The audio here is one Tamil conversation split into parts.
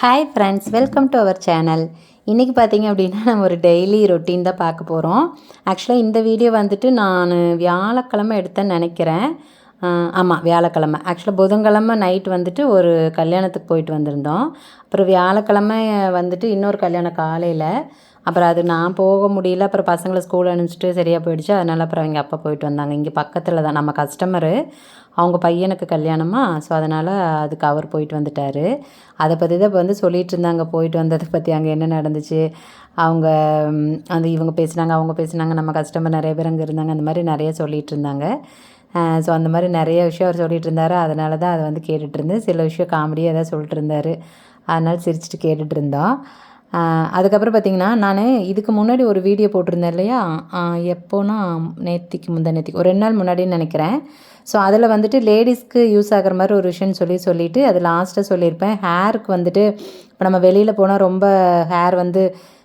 Hi friends, welcome to our channel. இன்றைக்கி பார்த்திங்க அப்படின்னா நம்ம ஒரு டெய்லி ரொட்டீன் தான் பார்க்க போகிறோம். ஆக்சுவலாக இந்த வீடியோ வந்துட்டு நான் வியாழக்கிழமை எடுத்தேன்னு நினைக்கிறேன். ஆமாம், வியாழக்கிழமை. ஆக்சுவலாக புதன்கிழமை நைட் வந்துட்டு ஒரு கல்யாணத்துக்கு போயிட்டு வந்திருந்தோம். அப்புறம் வியாழக்கிழமை வந்துட்டு இன்னொரு கல்யாணம் காலையில். அப்புறம் அது நான் போக முடியல. அப்புறம் பசங்களை ஸ்கூல் அனுப்பிச்சிட்டு சரியாக போயிடுச்சு. அதனால் அப்புறம் அவங்க அப்பா போயிட்டு வந்தாங்க. இங்கே பக்கத்தில் தான் நம்ம கஸ்டமரு, அவங்க பையனுக்கு கல்யாணமா. ஸோ அதனால் அதுக்கு அவர் போயிட்டு வந்துட்டார். அதை பற்றி தான் இப்போ வந்து சொல்லிகிட்டு இருந்தாங்க, போயிட்டு வந்ததை பற்றி, அங்கே என்ன நடந்துச்சு. அவங்க அந்த இவங்க பேசுனாங்க, அவங்க பேசுனாங்க, நம்ம கஸ்டமர் நிறைய பேர் அங்கே இருந்தாங்க, அந்த மாதிரி நிறைய சொல்லிகிட்டு இருந்தாங்க. ஸோ அந்த மாதிரி நிறைய விஷயம் அவர் சொல்லிகிட்டு இருந்தார். அதனால தான் அதை வந்து கேட்டுட்ருந்தேன். சில விஷயம் காமெடியாக எதாவது சொல்லிட்டு இருந்தார். அதனால் சிரிச்சுட்டு கேட்டுட்ருந்தோம். அதுக்கப்புறம் பார்த்திங்கன்னா, நான் இதுக்கு முன்னாடி ஒரு வீடியோ போட்டிருந்தேன் இல்லையா, எப்போனா முந்தா நேத்திக்கு ஒரு 2 நாள் முன்னாடின்னு நினைக்கிறேன். ஸோ அதில் வந்துட்டு லேடிஸ்க்கு யூஸ் ஆகிற மாதிரி ஒரு விஷயம்னு சொல்லிவிட்டு அது லாஸ்ட்டாக சொல்லியிருப்பேன். ஹேருக்கு வந்துட்டு இப்போ நம்ம வெளியில் போனால் ரொம்ப ஹேர் வந்து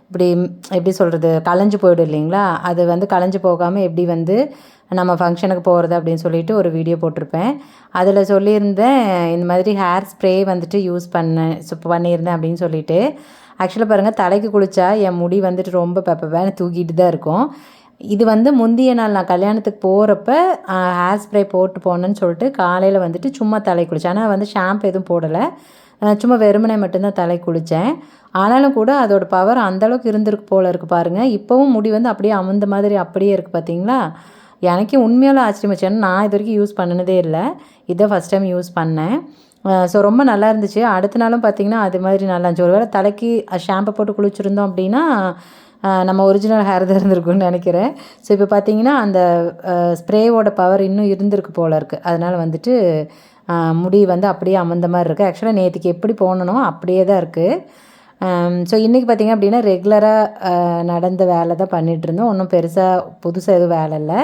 இப்படி எப்படி சொல்கிறது, களைஞ்சு போய்டும் இல்லைங்களா. அது வந்து களைஞ்சு போகாமல் எப்படி வந்து நம்ம ஃபங்க்ஷனுக்கு போகிறது அப்படின்னு சொல்லிட்டு ஒரு வீடியோ போட்டிருப்பேன். அதில் சொல்லியிருந்தேன், இந்த மாதிரி ஹேர் ஸ்ப்ரே வந்துட்டு யூஸ் பண்ணியிருந்தேன் அப்படின்னு சொல்லிட்டு. ஆக்சுவலாக பாருங்கள், தலைக்கு குளித்தா என் முடி வந்துட்டு ரொம்ப பெப்பவேன்னு தூக்கிட்டு தான் இருக்கும். இது வந்து முந்தைய நாள் நான் கல்யாணத்துக்கு போகிறப்ப ஹேர் ஸ்ப்ரே போட்டு போனேன்னு சொல்லிட்டு காலையில் வந்துட்டு சும்மா தலை குளித்தேன். ஆனால் வந்து ஷாம்பு எதுவும் போடலை, சும்மா வெறுமனே மட்டும்தான் தலை குளித்தேன். ஆனாலும் கூட அதோடய பவர் அந்தளவுக்கு இருந்திருக்கு போல் இருக்குது பாருங்கள். இப்போவும் முடி வந்து அப்படியே அமுந்த மாதிரி அப்படியே இருக்குது பார்த்தீங்களா. எனக்கே உண்மையாலும் ஆச்சரியமாச்சு. ஏன்னா நான் இது வரைக்கும் யூஸ் பண்ணினதே இல்லை, இதை ஃபஸ்ட் டைம் யூஸ் பண்ணேன். ஸோ ரொம்ப நல்லா இருந்துச்சு. அடுத்த நாளும் பார்த்திங்கன்னா அது மாதிரி நல்லா இருந்துச்சு. ஒருவேளை தலைக்கு ஷாம்பு போட்டு குளிச்சுருந்தோம் அப்படின்னா நம்ம ஒரிஜினல் ஹேர் தான் இருந்திருக்குன்னு நினைக்கிறேன். ஸோ இப்போ பார்த்திங்கன்னா அந்த ஸ்ப்ரேவோட பவர் இன்னும் இருந்திருக்கு போல் இருக்குது. அதனால் வந்துட்டு முடி வந்து அப்படியே அமர்ந்த மாதிரி இருக்குது. ஆக்சுவலாக நேற்றுக்கு எப்படி போனனோ அப்படியே தான் இருக்குது. ஸோ இன்றைக்கி பார்த்திங்க அப்படின்னா ரெகுலராக நடந்த வேலை தான் பண்ணிகிட்ருந்தோம். ஒன்றும் பெருசாக புதுசாக எதுவும் வேலை இல்லை.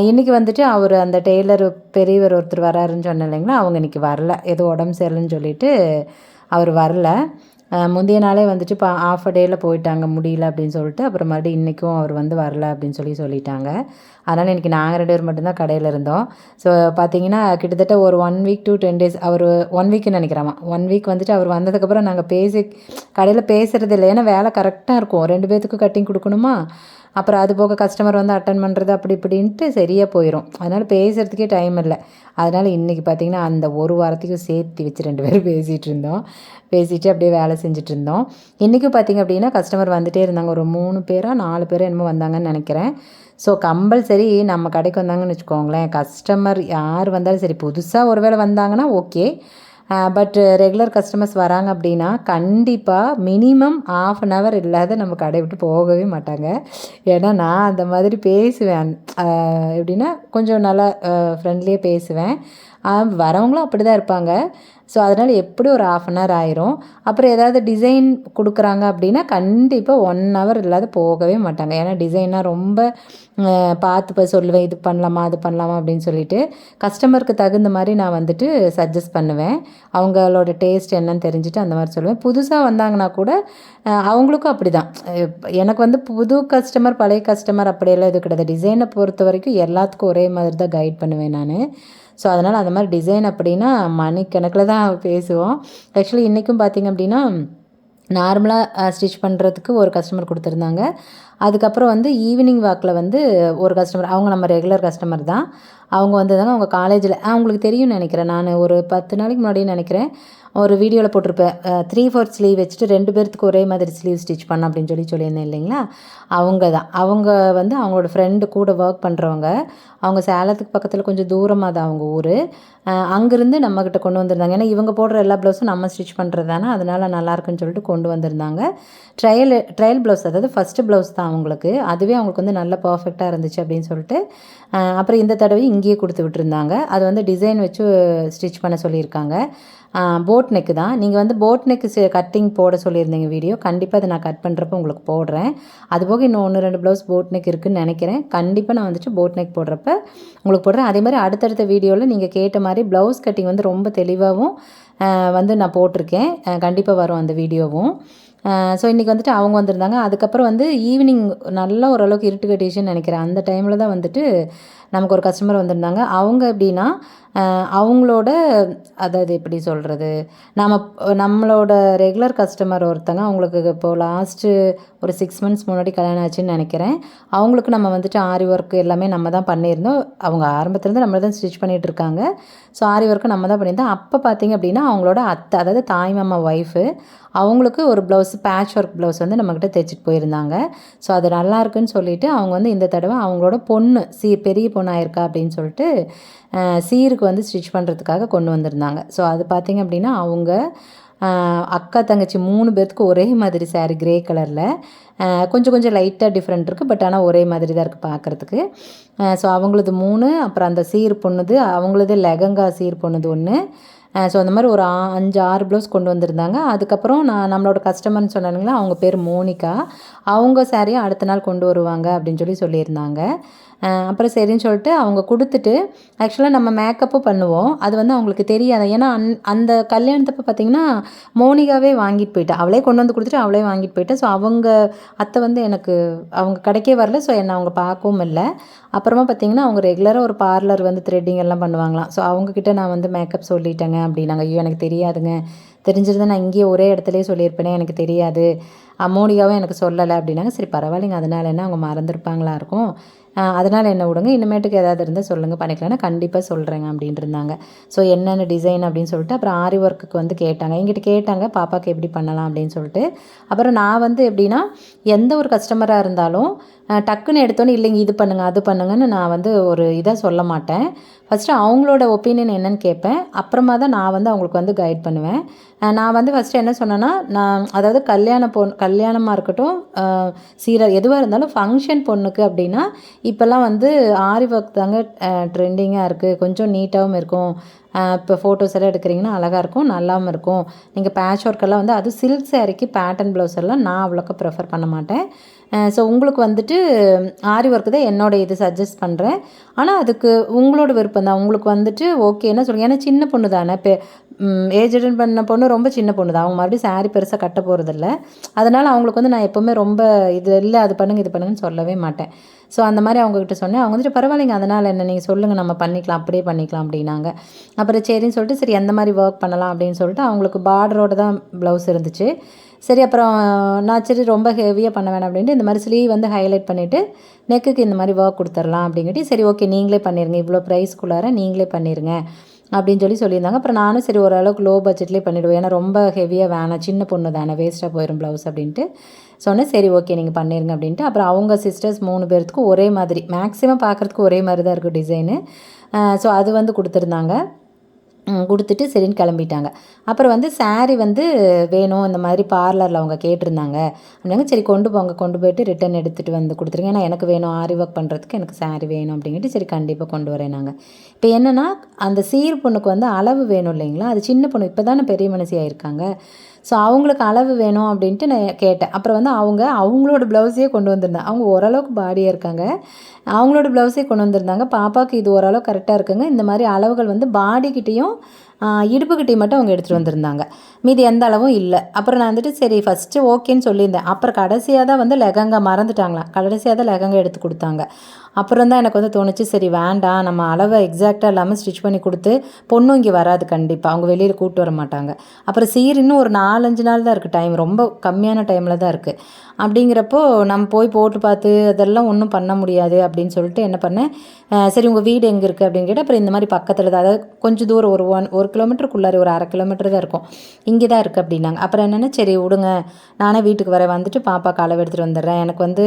இன்றைக்கி வந்துட்டு அவர் அந்த டெய்லர் பெரியவர் ஒருத்தர் வராருன்னு சொன்னேன் இல்லைங்களா, அவங்க இன்றைக்கி வரல, ஏதோ உடம்பு சரியில்லைன்னு சொல்லிவிட்டு அவர் வரல. முந்தைய நாளே வந்துட்டு இப்போ ஆஃப் அ டேயில் போயிட்டாங்க, முடியல அப்படின்னு சொல்லிட்டு. அப்புறம் மறுபடியும் இன்றைக்கும் அவர் வந்து வரல அப்படின்னு சொல்லிட்டாங்க. அதனால் இன்றைக்கி நாங்கள் 2 பேர் மட்டும்தான் கடையில் இருந்தோம். ஸோ பார்த்திங்கன்னா கிட்டத்தட்ட ஒரு 1 வீக் to 10 days, அவர் 1 வீக்குன்னு நினைக்கிறாமா. 1 வீக் வந்துட்டு அவர் வந்ததுக்கப்புறம் நாங்கள் கடையில் பேசுகிறது இல்லை. ஏன்னா வேலை கரெக்டாக இருக்கும், 2 பேர்த்துக்கும் கட்டிங் கொடுக்கணுமா. அப்புறம் அது போக கஸ்டமர் வந்து அட்டன் பண்ணுறது அப்படி இப்படின்ட்டு சரியாக போயிடும். அதனால் பேசுகிறதுக்கே டைம் இல்லை. அதனால் இன்றைக்கி பார்த்திங்கன்னா அந்த ஒரு வாரத்துக்கும் சேர்த்து வச்சு 2 பேரும் பேசிகிட்டு அப்படியே வேலை செஞ்சிட்ருந்தோம். இன்றைக்கும் பார்த்திங்க அப்படின்னா கஸ்டமர் வந்துகிட்டே இருந்தாங்க. ஒரு 3 பேரோ 4 பேரோ என்னமோ வந்தாங்கன்னு நினைக்கிறேன். ஸோ கம்பல்சரி நம்ம கடைக்கு வந்தாங்கன்னு வச்சுக்கோங்களேன், கஸ்டமர் யார் வந்தாலும் சரி, புதுசாக ஒரு வேளை வந்தாங்கன்னா ஓகே, பட் ரெகுலர் கஸ்டமர்ஸ் வராங்க அப்படின்னா கண்டிப்பாக மினிமம் 1/2 hour இல்லாத நம்ம கடை விட்டு போகவே மாட்டாங்க. ஏன்னா நான் அந்த மாதிரி பேசுவேன், எப்படின்னா கொஞ்சம் நல்லா ஃப்ரெண்ட்லியாக பேசுவேன். வரவங்களும் அப்படி தான் இருப்பாங்க. ஸோ அதனால் எப்படி ஒரு 1/2 hour ஆயிரும். அப்புறம் ஏதாவது டிசைன் கொடுக்குறாங்க அப்படின்னா கண்டிப்பாக 1 hour இல்லாத போகவே மாட்டாங்க. ஏன்னா டிசைனாக ரொம்ப பார்த்து சொல்லுவேன், இது பண்ணலாமா அது பண்ணலாமா அப்படின்னு சொல்லிட்டு கஸ்டமருக்கு தகுந்த மாதிரி நான் வந்துட்டு சஜஸ்ட் பண்ணுவேன். அவங்களோட டேஸ்ட் என்னன்னு தெரிஞ்சுட்டு அந்த மாதிரி சொல்லுவேன். புதுசாக வந்தாங்கன்னா கூட அவங்களுக்கும் அப்படி தான். எனக்கு வந்து புது கஸ்டமர் பழைய கஸ்டமர் அப்படியெல்லாம் இது கிடையாது. டிசைனை பொறுத்த வரைக்கும் எல்லாத்துக்கும் ஒரே மாதிரி தான் கைட் பண்ணுவேன் நான். ஸோ அதனால் அந்த மாதிரி டிசைன் அப்படின்னா மணிக்கணக்கில் தான் பேசுவோம். ஆக்சுவலி இன்றைக்கும் பார்த்திங்க அப்படின்னா நார்மலாக ஸ்டிச் பண்ணுறதுக்கு ஒரு கஸ்டமர் கொடுத்துருந்தாங்க. அதுக்கப்புறம் வந்து ஈவினிங் வாக்கில் வந்து ஒரு கஸ்டமர், அவங்க நம்ம ரெகுலர் கஸ்டமர் தான். அவங்க வந்ததாங்க, அவங்க காலேஜில் அவங்களுக்கு தெரியும்னு நினைக்கிறேன். நான் ஒரு 10 நாளைக்கு முன்னாடியே நினைக்கிறேன் ஒரு வீடியோவில் போட்டிருப்பேன். 3/4 ஸ்லீவ் வச்சுட்டு 2 பேர்த்துக்கு ஒரே மாதிரி ஸ்லீவ் ஸ்டிச் பண்ண அப்படின்னு சொல்லியிருந்தேன் இல்லைங்களா. அவங்க தான். அவங்க வந்து அவங்களோட ஃப்ரெண்டு கூட ஒர்க் பண்ணுறவங்க. அவங்க சேலத்துக்கு பக்கத்தில் கொஞ்சம் தூரமாக தான் அவங்க ஊர். அங்கேருந்து நம்மக்கிட்ட கொண்டு வந்திருந்தாங்க. ஏன்னா இவங்க போடுற எல்லா ப்ளவுஸும் நம்ம ஸ்டிச் பண்ணுறது தானே, அதனால் நல்லாயிருக்குன்னு சொல்லிட்டு கொண்டு வந்திருந்தாங்க. ட்ரையல் ப்ளவுஸ், அதாவது ஃபஸ்ட்டு ப்ளவுஸ் தான் அவங்களுக்கு. அதுவே அவங்களுக்கு வந்து நல்லா பர்ஃபெக்டாக இருந்துச்சு அப்படின்னு சொல்லிட்டு அப்புறம் இந்த தடவை இங்கேயே கொடுத்து விட்டுருந்தாங்க. அது வந்து டிசைன் வச்சு ஸ்டிச் பண்ண சொல்லியிருக்காங்க. போட் நெக்கு தான். நீங்கள் வந்து போட் நெக்கு கட்டிங் போட சொல்லியிருந்தீங்க வீடியோ. கண்டிப்பாக அதை நான் கட் பண்ணுறப்ப உங்களுக்கு போடுறேன். அதுபோக இன்னும் 1-2 ப்ளவுஸ் போட் நெக் இருக்குதுன்னு நினைக்கிறேன். கண்டிப்பாக நான் வந்துட்டு போட் நெக் போடுறப்ப உங்களுக்கு போடுறேன். அதே மாதிரி அடுத்தடுத்த வீடியோவில் நீங்கள் கேட்ட மாதிரி ப்ளவுஸ் கட்டிங் வந்து ரொம்ப தெளிவாகவும் வந்து நான் போட்டிருக்கேன். கண்டிப்பாக வரும் அந்த வீடியோவும். ஸோ இன்றைக்கி வந்துட்டு அவங்க வந்திருந்தாங்க. அதுக்கப்புறம் வந்து ஈவினிங் நல்லா ஓரளவுக்கு இருட்டு கட்டிச்சுன்னு நினைக்கிறேன். அந்த டைமில் தான் வந்துட்டு நமக்கு ஒரு கஸ்டமர் வந்திருந்தாங்க. அவங்க எப்படின்னா அவங்களோட அதாவது எப்படி சொல்கிறது, நம்மளோட ரெகுலர் கஸ்டமர் ஒருத்தங்க அவங்களுக்கு இப்போது லாஸ்ட்டு ஒரு 6 மந்த்ஸ் முன்னாடி கல்யாணம் ஆச்சுன்னு நினைக்கிறேன். அவங்களுக்கு நம்ம வந்துட்டு ஆரி ஒர்க் எல்லாமே நம்ம தான் பண்ணியிருந்தோம். அவங்க ஆரம்பத்துலேருந்து நம்மள தான் ஸ்டிச் பண்ணிகிட்டு இருக்காங்க. ஸோ ஆரி ஒர்க்கு நம்ம தான் பண்ணியிருந்தோம். அப்போ பார்த்திங்க அப்படின்னா அவங்களோட அத்தை, அதாவது தாய் மாமா ஒய்ஃபு, அவங்களுக்கு ஒரு ப்ளவுஸ், பேட்ச் ஒர்க் ப்ளவுஸ் வந்து நம்மக்கிட்ட தைச்சிட்டு போயிருந்தாங்க. ஸோ அது நல்லாயிருக்குன்னு சொல்லிவிட்டு அவங்க வந்து இந்த தடவை அவங்களோட பொண்ணு பெரிய பொண்ணாயிருக்கா அப்படின்னு சொல்லிட்டு சீருக்கு வந்து ஸ்டிச் பண்ணுறதுக்காக கொண்டு வந்திருந்தாங்க. ஸோ அது பார்த்திங்க அப்படின்னா அவங்க அக்கா தங்கச்சி 3 பேர்த்துக்கு ஒரே மாதிரி சாரீ கிரே கலரில், கொஞ்சம் கொஞ்சம் லைட்டாக டிஃப்ரெண்ட் இருக்குது, பட் ஆனால் ஒரே மாதிரி தான் இருக்குது பார்க்குறதுக்கு. ஸோ அவங்களது 3, அப்புறம் அந்த சீர் பொண்ணுது அவங்களது லெகங்கா சீர் பொண்ணுது 1. ஸோ அந்த மாதிரி ஒரு 5, 6 ப்ளவுஸ் கொண்டு வந்திருந்தாங்க. அதுக்கப்புறம் நம்மளோட கஸ்டமர்னு சொன்னாங்களா, அவங்க பேர் மோனிகா. அவங்க சாரியை அடுத்த நாள் கொண்டு வருவாங்க அப்படின்னு சொல்லியிருந்தாங்க. அப்புறம் சரின்னு சொல்லிட்டு அவங்க கொடுத்துட்டு, ஆக்சுவலாக நம்ம மேக்கப்பும் பண்ணுவோம். அது வந்து அவங்களுக்கு தெரியாது. ஏன்னா அந்த கல்யாணத்தப்போ பார்த்திங்கன்னா மோனிகாவே வாங்கிட்டு போயிட்டா. அவளே கொண்டு வந்து கொடுத்துட்டு அவளே வாங்கிட்டு போயிட்டா. ஸோ அவங்க அத்தை வந்து எனக்கு அவங்க கடைக்கே வரல. ஸோ என்னை அவங்க பார்க்கவும் இல்லை. அப்புறமா பார்த்திங்கன்னா அவங்க ரெகுலராக ஒரு பார்லர் வந்து த்ரெட்டிங் எல்லாம் பண்ணுவாங்களாம். ஸோ அவங்கக்கிட்ட நான் வந்து மேக்கப் சொல்லிட்டேங்க அப்படின்னாங்க. ஐயோ எனக்கு தெரியாதுங்க, தெரிஞ்சிருந்தால் நான் இங்கேயே ஒரே இடத்துலையே சொல்லியிருப்பேனே, எனக்கு தெரியாது, மோனிகாவும் எனக்கு சொல்லலை அப்படின்னாங்க. சரி பரவாயில்லைங்க, அதனால் என்ன, அவங்க மறந்துருப்பாங்களா இருக்கும், அதனால் என்ன விடுங்க, இனிமேட்டுக்கு ஏதாவது இருந்தால் சொல்லுங்கள், பண்ணிக்கலாம்னா கண்டிப்பாக சொல்கிறேங்க அப்படின்ட்டு இருந்தாங்க. ஸோ என்னென்ன டிசைன் அப்படின்னு சொல்லிட்டு அப்புறம் ஆரி ஒர்க்குக்கு வந்து கேட்டாங்க, எங்கிட்ட கேட்டாங்க பாப்பாவுக்கு எப்படி பண்ணலாம் அப்படின்னு சொல்லிட்டு. அப்புறம் நான் வந்து எப்படின்னா, எந்த ஒரு கஸ்டமராக இருந்தாலும் டக்குன்னு எடுத்தோன்னே இல்லைங்க இது பண்ணுங்கள் அது பண்ணுங்கன்னு நான் வந்து ஒரு இதாக சொல்ல மாட்டேன். ஃபஸ்ட்டு அவங்களோட ஒப்பீனியன் என்னன்னு கேட்பேன். அப்புறமா தான் நான் வந்து அவங்களுக்கு வந்து கைட் பண்ணுவேன். நான் வந்து ஃபஸ்ட்டு என்ன சொன்னேன்னா, நான் அதாவது கல்யாணமாக இருக்கட்டும், சீரர் எதுவாக இருந்தாலும் ஃபங்க்ஷன் பொண்ணுக்கு அப்படின்னா இப்போல்லாம் வந்து ஆரி ஒர்க் தாங்க ட்ரெண்டிங்காக இருக்குது. கொஞ்சம் நீட்டாகவும் இருக்கும். இப்போ ஃபோட்டோஸ் எல்லாம் எடுக்கிறீங்கன்னா அழகாக இருக்கும், நல்லாவும் இருக்கும். நீங்கள் பேட்ச் ஒர்க்கெல்லாம் வந்து அது சில்க் சாரீக்கு பேட்டர்ன் ப்ளவுஸ் எல்லாம் நான் அவ்வளோக்கா ப்ரிஃபர் பண்ண மாட்டேன். ஸோ உங்களுக்கு வந்துட்டு ஆரி ஒர்க்கு தான் என்னோட இது சஜஸ்ட் பண்ணுறேன். ஆனால் அதுக்கு உங்களோட விருப்பம் தான். உங்களுக்கு வந்துட்டு ஓகேன்னா சொல்லுங்கள். ஏன்னா சின்ன பொண்ணு தானே, இப்போ ஏஜ் அட்டன் பண்ண பொண்ணு ரொம்ப சின்ன பொண்ணு தான். அவங்க மறுபடியும் சாரீ பெருசாக கட்ட போகிறதில்ல. அதனால் அவங்களுக்கு வந்து நான் எப்போவுமே ரொம்ப இது இல்லை அது பண்ணுங்கள் இது பண்ணுங்கன்னு சொல்லவே மாட்டேன். ஸோ அந்த மாதிரி அவங்கக்கிட்ட சொன்னேன். அவங்க வந்துட்டு பரவாயில்லைங்க, அதனால் என்ன, நீங்கள் சொல்லுங்கள் நம்ம பண்ணிக்கலாம், அப்படியே பண்ணிக்கலாம் அப்படின்னாங்க. அப்புறம் சரின்னு சொல்லிட்டு சரி எந்த மாதிரி ஒர்க் பண்ணலாம் அப்படின்னு சொல்லிட்டு அவங்களுக்கு பார்டரோடு தான் ப்ளவுஸ் இருந்துச்சு. சரி அப்புறம் நான் சரி ரொம்ப ஹெவியாக பண்ண வேணாம் அப்படின்ட்டு இந்த மாதிரி ஸ்லீவ் வந்து ஹைலைட் பண்ணிவிட்டு நெக்குக்கு இந்த மாதிரி ஒர்க் கொடுத்துடலாம் அப்படிங்கிட்டு, சரி ஓகே நீங்களே பண்ணிடுங்க, இவ்வளோ ப்ரைஸ்க்குள்ளார நீங்களே பண்ணிடுங்க அப்படின்னு சொல்லியிருந்தாங்க. அப்புறம் நானும் சரி ஓரளவுக்கு லோ பட்ஜெட்லேயே பண்ணிவிடுவேன், ஏன்னா ரொம்ப ஹெவியாக வேணாம், சின்ன பொண்ணு தானே வேஸ்ட்டாக போயிடும் ப்ளவுஸ் அப்படின்ட்டு சொன்னேன். சரி ஓகே நீங்கள் பண்ணிடுங்க அப்படின்ட்டு. அப்புறம் அவங்க சிஸ்டர்ஸ் 3 பேர்த்துக்கும் ஒரே மாதிரி, மேக்ஸிமம் பார்க்குறதுக்கு ஒரே மாதிரி தான் இருக்கும் டிசைனு. ஸோ அது வந்து கொடுத்துருந்தாங்க. கொடுத்துட்டு சரின்னு கிளம்பிட்டாங்க. அப்புறம் வந்து சாரீ வந்து வேணும் இந்த மாதிரி பார்லரில் அவங்க கேட்டிருந்தாங்க அப்படின்னாங்க. சரி கொண்டு போங்க, கொண்டு போய்ட்டு ரிட்டன் எடுத்துகிட்டு வந்து கொடுத்துருங்க, ஏன்னா எனக்கு வேணும் ஆரி ஒர்க் பண்ணுறதுக்கு, எனக்கு சாரீ வேணும் அப்படிங்கிட்டு சரி கண்டிப்பாக கொண்டு வரேன் நாங்கள். இப்போ என்னென்னா அந்த சீர் பொண்ணுக்கு வந்து அளவு வேணும் இல்லைங்களா, அது சின்ன பொண்ணு இப்போ தானே பெரிய மனசி ஆயிருக்காங்க. ஸோ அவங்களுக்கு அளவு வேணும் அப்படின்ட்டு நான் கேட்டேன். அப்புறம் வந்து அவங்களோட ப்ளவுஸையே கொண்டு வந்திருந்தாங்க. அவங்க ஓரளவுக்கு பாடியாக இருக்காங்க, அவங்களோட ப்ளவுஸே கொண்டு வந்திருந்தாங்க. பாப்பாவுக்கு இது ஓரளவு கரெக்டாக இருக்குங்க. இந்த மாதிரி அளவுகள் வந்து பாடிக்கிட்டேயும் இடுப்புக்கிட்டேயும் மட்டும் அவங்க எடுத்துகிட்டு வந்திருந்தாங்க, மீதி எந்த அளவும் இல்லை. அப்புறம் நான் வந்துட்டு சரி ஃபஸ்ட்டு ஓகேன்னு சொல்லியிருந்தேன். அப்புறம் கடைசியாக தான் வந்து லெகங்கா மறந்துட்டாங்களாம், கடைசியாக தான் லெகங்கா எடுத்து கொடுத்தாங்க. அப்புறம் தான் எனக்கு வந்து தோணுச்சு, சரி வேண்டாம், நம்ம அளவை எக்ஸாக்டாக இல்லாமல் ஸ்டிச் பண்ணி கொடுத்து பொண்ணும் இங்கே வராது கண்டிப்பாக, அவங்க வெளியில் கூப்பிட்டு வர மாட்டாங்க. அப்புறம் சீர் இன்னும் ஒரு 4-5 நாள் தான் இருக்குது, டைம் ரொம்ப கம்மியான டைமில் தான் இருக்குது. அப்படிங்கிறப்போ நம்ம போய் போட்டு பார்த்து அதெல்லாம் ஒன்றும் பண்ண முடியாது அப்படின்னு சொல்லிட்டு என்ன பண்ணேன், சரி உங்கள் வீடு எங்கே இருக்குது அப்படின்னு கேட்டால், அப்புறம் இந்த மாதிரி பக்கத்தில் தான், அதாவது கொஞ்சம் தூரம் ஒரு கிலோமீட்டருக்குள்ளார ஒரு 1/2 கிலோமீட்டர் தான் இருக்கும், இங்கே தான் இருக்குது அப்படின்னாங்க. அப்புறம் என்னென்னா சரி விடுங்க, நானே வீட்டுக்கு வரேன், வந்துட்டு பாப்பாக்கு அளவு எடுத்துகிட்டு வந்துடுறேன், எனக்கு வந்து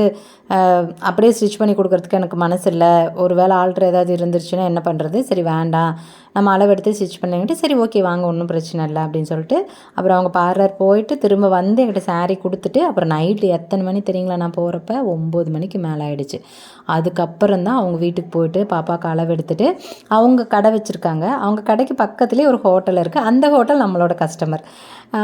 அப்படியே ஸ்டிச் பண்ணி கொடுக்குறதுக்கு எனக்கு மனசு இல்லை, ஒரு வேளை ஆல்ட்ரு ஏதாவது இருந்துருச்சுன்னா என்ன பண்ணுறது, சரி வேண்டாம் நம்ம அளவு எடுத்து ஸ்டிச் பண்ணிக்கிட்டு சரி ஓகே வாங்க ஒன்றும் பிரச்சனை இல்லை அப்படின்னு சொல்லிட்டு அப்புறம் அவங்க பார்லர் போயிட்டு திரும்ப வந்து என்கிட்ட சாரீ கொடுத்துட்டு, அப்புறம் நைட்டு எத்தனை மணி தெரியுங்களா, நான் போகிறப்ப 9 மணிக்கு மேலே ஆகிடுச்சு. அதுக்கப்புறம் தான் அவங்க வீட்டுக்கு போயிட்டு பாப்பாவுக்கு அளவு எடுத்துகிட்டு, அவங்க கடை வச்சுருக்காங்க, அவங்க கடைக்கு பக்கத்துலேயே ஒரு ஹோட்டல் இருக்குது, அந்த ஹோட்டல் நம்மளோட கஸ்டமர்.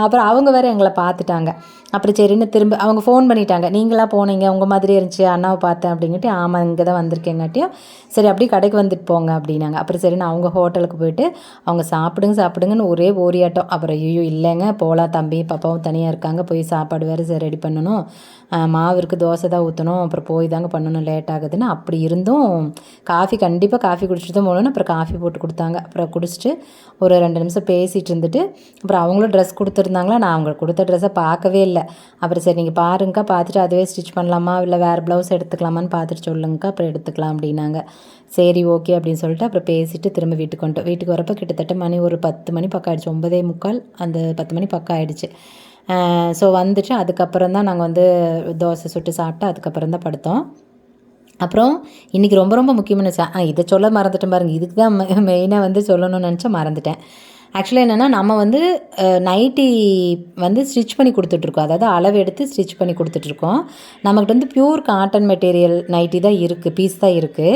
அப்புறம் அவங்க வேறு எங்களை பார்த்துட்டாங்க. அப்புறம் சரின்னு திரும்ப அவங்க ஃபோன் பண்ணிட்டாங்க, நீங்களாக போனீங்க உங்கள் மாதிரி இருந்துச்சு அண்ணாவை பார்த்தேன் அப்படிங்கிட்டு, ஆமாம் இங்கே தான் வந்திருக்கேங்காட்டியும் சரி அப்படியே கடைக்கு வந்துட்டு போங்க அப்படின்னாங்க. அப்புறம் சரி நான் அவங்க ஹோட்டலுக்கு போயிட்டு அவங்க சாப்பிடுங்கன்னு ஒரே ஓரியாட்டம். அப்புறம் ஐயோ இல்லைங்க போகலாம், தம்பி பாப்பாவும் தனியாக இருக்காங்க, போய் சாப்பாடு வேறு ரெடி பண்ணணும், மாவு இருக்குது, தோசை தான் ஊற்றணும், அப்புறம் போய் தாங்க பண்ணணும், லேட் ஆகுதுன்னு. அப்படி இருந்தும் கண்டிப்பாக காஃபி குடிச்சிட்டு தான் போகணுன்னு அப்புறம் காஃபி போட்டு கொடுத்தாங்க. அப்புறம் குடிச்சிட்டு ஒரு 2 நிமிஷம் பேசிகிட்டு இருந்துட்டு அப்புறம் அவங்களும் ட்ரெஸ் கொடுத்துருந்தாங்களா, நான் அவங்க கொடுத்த ட்ரெஸ்ஸை பார்க்கவே இல்லை. அப்புறம் சரி நீங்கள் பாருங்கக்கா, பார்த்துட்டு அதுவே ஸ்டிச் பண்ணலாமா இல்லை வேறு ப்ளவுஸ் எடுத்துக்கலாமான்னு பார்த்துட்டு சொல்லுங்கக்கா, அப்புறம் எடுத்துக்கலாம் அப்படின்னாங்க. சரி ஓகே அப்படின்னு சொல்லிட்டு அப்புறம் பேசிவிட்டு திரும்ப வீட்டுக்கு வந்துட்டோம். வீட்டுக்கு வரப்போ கிட்டத்தட்ட மணி ஒரு 10 மணி பக்கம் ஆகிடுச்சு, 9:45 அந்த 10 மணி பக்கம் ஆகிடுச்சு. ஸோ வந்துட்டு அதுக்கப்புறம் தான் நாங்கள் வந்து தோசை சுட்டு சாப்பிட்டு அதுக்கப்புறம் தான் படுத்தோம். அப்புறம் இன்றைக்கி ரொம்ப ரொம்ப முக்கியமான இதை சொல்ல மறந்துட்டேன் பாருங்கள். இதுக்கு தான் மெயினாக வந்து சொல்லணும்னு நினச்சா மறந்துட்டேன். ஆக்சுவலாக என்னென்னா நம்ம வந்து நைட்டி வந்து ஸ்டிச் பண்ணி கொடுத்துட்ருக்கோம், அதாவது அளவு எடுத்து ஸ்டிச் பண்ணி கொடுத்துட்ருக்கோம். நம்மக்கிட்ட வந்து ப்யூர் காட்டன் மெட்டீரியல் நைட்டி தான் இருக்குது, பீஸ் தான் இருக்குது.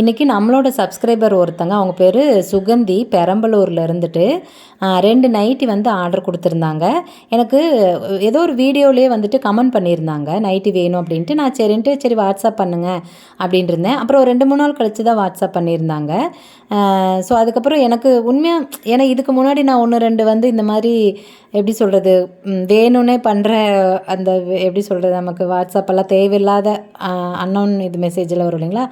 இன்றைக்கி நம்மளோட சப்ஸ்கிரைபர் ஒருத்தங்க, அவங்க பேர் சுகந்தி, பெரம்பலூரில் இருந்துட்டு 2 நைட்டி வந்து ஆர்டர் கொடுத்துருந்தாங்க. எனக்கு ஏதோ ஒரு வீடியோலேயே வந்துட்டு கமெண்ட் பண்ணியிருந்தாங்க நைட்டி வேணும் அப்படின்ட்டு. நான் சரி வாட்ஸ்அப் பண்ணுங்கள் அப்படின்ட்டு இருந்தேன். அப்புறம் 2-3 நாள் கழித்து தான் வாட்ஸ்அப் பண்ணியிருந்தாங்க. ஸோ அதுக்கப்புறம் எனக்கு உண்மையாக ஏன்னா இதுக்கு முன்னாடி நான் 1-2 வந்து இந்த மாதிரி எப்படி சொல்கிறது வேணும்னே பண்ணுற அந்த எப்படி சொல்கிறது நமக்கு வாட்ஸ்அப்பெல்லாம் தேவையில்லாத அன்னோன் இது மெசேஜில் வரும் இல்லைங்களா,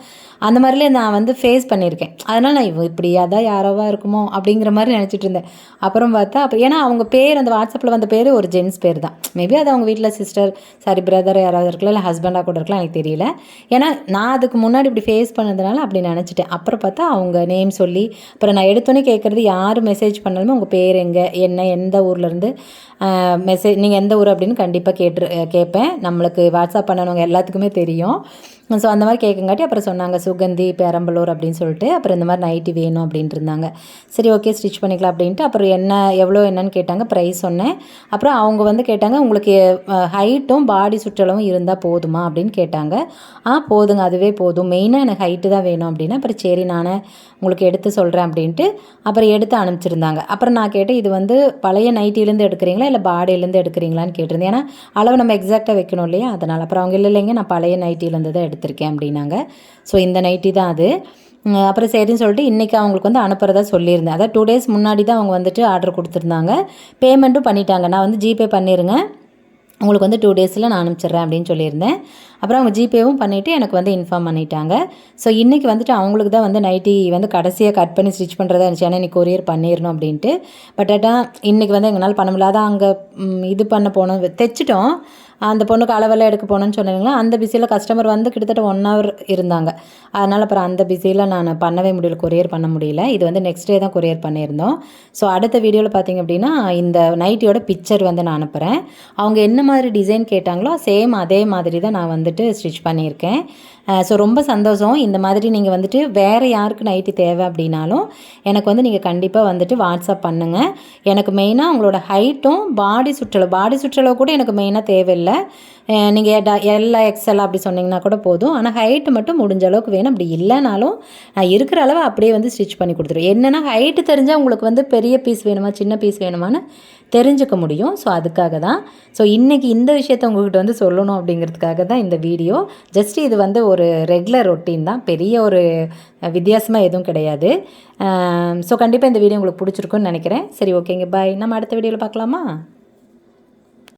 அந்த மாதிரிலே நான் வந்து ஃபேஸ் பண்ணியிருக்கேன். அதனால் நான் இப்படியா தான் யாரோவா இருக்குமோ அப்படிங்கிற மாதிரி நினச்சிட்டு இருந்தேன். அப்புறம் பார்த்தா ஏன்னா அவங்க பேர் அந்த வாட்ஸ்அப்பில் வந்த பேர் ஒரு ஜென்ஸ் பேர் தான். மேபி அது அவங்க வீட்டில் சிஸ்டர் பிரதர் யாராவது இருக்கலாம், இல்லை ஹஸ்பண்டாக கூட இருக்கலாம், எனக்கு தெரியல. ஏன்னா நான் அதுக்கு முன்னாடி இப்படி ஃபேஸ் பண்ணதுனால அப்படி நினச்சிட்டேன். அப்புறம் பார்த்தா அவங்க நேம் சொல்லி அப்புறம் நான் எடுத்தோன்னே கேட்குறது யார் மெசேஜ் பண்ணாலுமே உங்கள் பேர் எந்த ஊர்லேருந்து நீங்கள் எந்த ஊர் அப்படின்னு கண்டிப்பாக கேட்பேன். நம்மளுக்கு வாட்ஸ்அப் பண்ணவங்க எல்லாத்துக்குமே தெரியும். ஸோ அந்த மாதிரி கேட்குங்காட்டி அப்புறம் சொன்னாங்க சுகந்தி பெரம்பலூர் அப்படின்னு சொல்லிட்டு. அப்புறம் இந்த மாதிரி நைட்டி வேணும் அப்படின்ட்டு இருந்தாங்க. சரி ஓகே ஸ்டிச் பண்ணிக்கலாம் அப்படின்ட்டு அப்புறம் என்னன்னு கேட்டாங்க, ப்ரைஸ் சொன்னேன். அப்புறம் அவங்க வந்து கேட்டாங்க உங்களுக்கு ஹைட்டும் பாடி சுற்றளவும் இருந்தால் போதுமா அப்படின்னு கேட்டாங்க. போதுங்க, அதுவே போதும், மெயினாக எனக்கு ஹைட்டு தான் வேணும் அப்படின்னா. அப்புறம் சரி நான் உங்களுக்கு எடுத்து சொல்கிறேன் அப்படின்ட்டு அப்புறம் எடுத்து அனுப்பிச்சிருந்தாங்க. அப்புறம் நான் கேட்டேன் இது வந்து பழைய நைட்டிலேருந்து எடுக்கிறீங்களா இல்லை பாடியிலேருந்து எடுக்கிறீங்களான்னு கேட்டிருந்தேன். ஏன்னா அளவு நம்ம எக்ஸாக்டாக வைக்கணும் இல்லையா, அதனால். அப்புறம் அவங்க இல்லைங்க நான் பழைய நைட்டிலேருந்து தான் எடுத்திருக்கேன் அப்படின்னாங்க. ஸோ இந்த நைட்டி தான் அது. அப்புறம் சரின்னு சொல்லிட்டு இன்றைக்கி அவங்களுக்கு வந்து அனுப்புகிறதா சொல்லியிருந்தேன். அதாவது 2 டேஸ் முன்னாடி தான் அவங்க வந்துட்டு ஆர்டர் கொடுத்துருந்தாங்க. பேமெண்ட்டும் பண்ணிட்டாங்க. நான் வந்து ஜிபே பண்ணிடுங்க, உங்களுக்கு வந்து 2 டேஸில் நான் அனுப்பிச்சிட்றேன் அப்படின்னு சொல்லியிருந்தேன். அப்புறம் அவங்க ஜிபேவும் பண்ணிவிட்டு எனக்கு வந்து இன்ஃபார்ம் பண்ணிட்டாங்க. ஸோ இன்றைக்கி வந்துட்டு அவங்களுக்கு தான் வந்து நைட்டி வந்து கடைசியாக கட் பண்ணி ஸ்டிச் பண்ணுறதா இருந்துச்சு. ஏன்னா இன்றைக்கி கொரியர் பண்ணிடணும் அப்படின்ட்டு. பட் இன்றைக்கி வந்து எங்களால் பண்ண முடியல. அங்கே இது பண்ண போனோம், தைச்சிட்டோம். அந்த பொண்ணுக்கு அளவெல்லாம் எடுக்க போனோன்னு சொன்னீங்களா, அந்த பிஸியில் கஸ்டமர் வந்து கிட்டத்தட்ட 1 hour இருந்தாங்க. அதனால் அப்புறம் அந்த பிஸியில் நான் பண்ணவே முடியல, கொரியர் பண்ண முடியல. இது வந்து நெக்ஸ்ட் டே தான் கொரியர் பண்ணியிருந்தோம். ஸோ அடுத்த வீடியோவில் பார்த்திங்க அப்படின்னா இந்த நைட்டியோட பிக்சர் வந்து நான் அனுப்புகிறேன். அவங்க என்ன மாதிரி டிசைன் கேட்டாங்களோ சேம் அதே மாதிரி தான் நான் வந்துட்டு ஸ்டிச் பண்ணியிருக்கேன். ஸோ ரொம்ப சந்தோஷம். இந்த மாதிரி நீங்கள் வந்துட்டு வேறு யாருக்கு நைட்டி தேவை அப்படின்னாலும் எனக்கு வந்து நீங்கள் கண்டிப்பாக வந்துட்டு வாட்ஸ்அப் பண்ணுங்கள். எனக்கு மெயினாக உங்களோட ஹைட்டும் பாடி சுற்றளவு கூட எனக்கு மெயினாக தேவையில்லை. நீங்கள் எல்லாம் எக்ஸ்எல் அப்படி சொன்னிங்கன்னா கூட போதும். ஆனால் ஹைட்டு மட்டும் முடிஞ்ச அளவுக்கு வேணும். அப்படி இல்லைனாலும் நான் இருக்கிற அளவு அப்படியே வந்து ஸ்டிச் பண்ணி கொடுத்துருவேன். என்னென்னா ஹைட்டு தெரிஞ்சால் உங்களுக்கு வந்து பெரிய பீஸ் வேணுமா சின்ன பீஸ் வேணுமான்னு தெரிஞ்சுக்க முடியும். ஸோ அதுக்காக தான். ஸோ இன்றைக்கி இந்த விஷயத்தை உங்கள்கிட்ட வந்து சொல்லணும் அப்படிங்கிறதுக்காக தான் இந்த வீடியோ. ஜஸ்ட் இது வந்து ஒரு ரெகுலர் ரொட்டீன் தான், பெரிய ஒரு வித்தியாசமாக எதுவும் கிடையாது. ஸோ கண்டிப்பாக இந்த வீடியோ உங்களுக்கு பிடிச்சிருக்குன்னு நினைக்கிறேன். சரி ஓகேங்க, பாய். நம்ம அடுத்த வீடியோவில் பார்க்கலாமா?